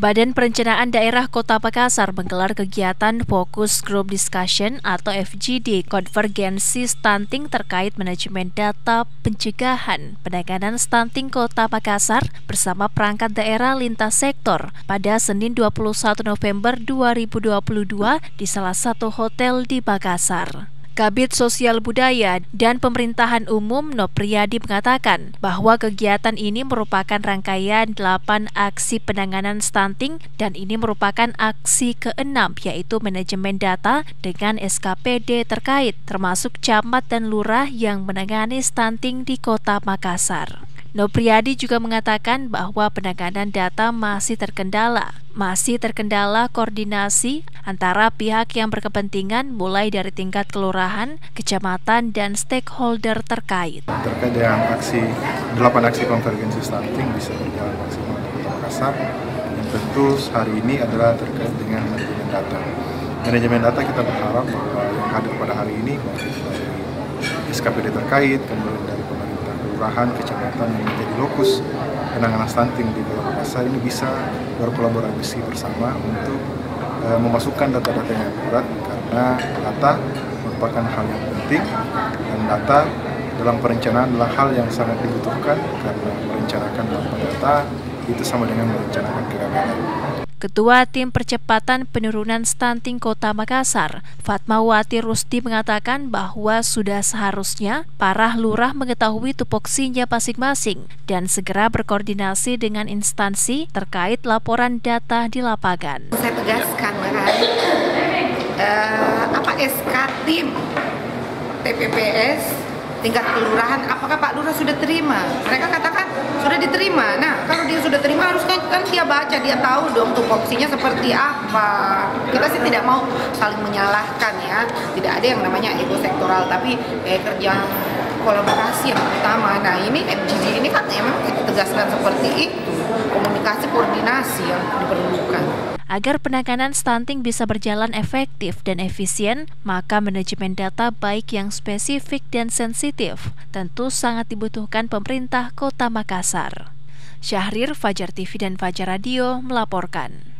Badan Perencanaan Daerah Kota Makassar menggelar kegiatan Focus Group Discussion atau FGD konvergensi stunting terkait manajemen data pencegahan penanganan stunting Kota Makassar bersama perangkat daerah lintas sektor pada Senin 21 November 2022 di salah satu hotel di Makassar. Kabid Sosial Budaya dan Pemerintahan Umum Nopriyadi mengatakan bahwa kegiatan ini merupakan rangkaian 8 aksi penanganan stunting dan ini merupakan aksi ke-6 yaitu manajemen data dengan SKPD terkait termasuk camat dan lurah yang menangani stunting di Kota Makassar. Nopriyadi juga mengatakan bahwa penanganan data masih terkendala koordinasi antara pihak yang berkepentingan mulai dari tingkat kelurahan, kecamatan, dan stakeholder terkait. Terkait dengan 8 aksi konvergensi stunting bisa berjalan maksimal di Kota Makassar, yang tentu hari ini adalah terkait dengan manajemen data. Manajemen data kita berharap bahwa yang hadir pada hari ini baik dari SKPD terkait, kemudian dari pemerintah kelurahan, kecamatan yang menjadi lokus penanganan stunting di Kota Makassar ini bisa berkolaborasi bersama untuk memasukkan data-data yang akurat, karena data merupakan hal yang penting dan data dalam perencanaan adalah hal yang sangat dibutuhkan, karena merencanakan tanpa data itu sama dengan merencanakan kegagalan. Ketua Tim Percepatan Penurunan Stunting Kota Makassar, Fatmawati Rusdi mengatakan bahwa sudah seharusnya para lurah mengetahui tupoksinya masing-masing dan segera berkoordinasi dengan instansi terkait laporan data di lapangan. Saya tegaskan SK tim TPPS tingkat kelurahan, apakah Pak Lurah sudah terima? Mereka katakan sudah diterima. Nah, kalau dia sudah terima harus kan dia baca, dia tahu dong tupoksinya seperti apa. Kita sih tidak mau saling menyalahkan ya. Tidak ada yang namanya ego sektoral, tapi kerja kolaborasi yang utama. Nah, ini FGD ini kan memang kita tegaskan seperti itu. Komunikasi, koordinasi yang diperlukan. Agar penanganan stunting bisa berjalan efektif dan efisien, maka manajemen data baik yang spesifik dan sensitif tentu sangat dibutuhkan pemerintah Kota Makassar. Syahrir, Fajar TV dan Fajar Radio melaporkan.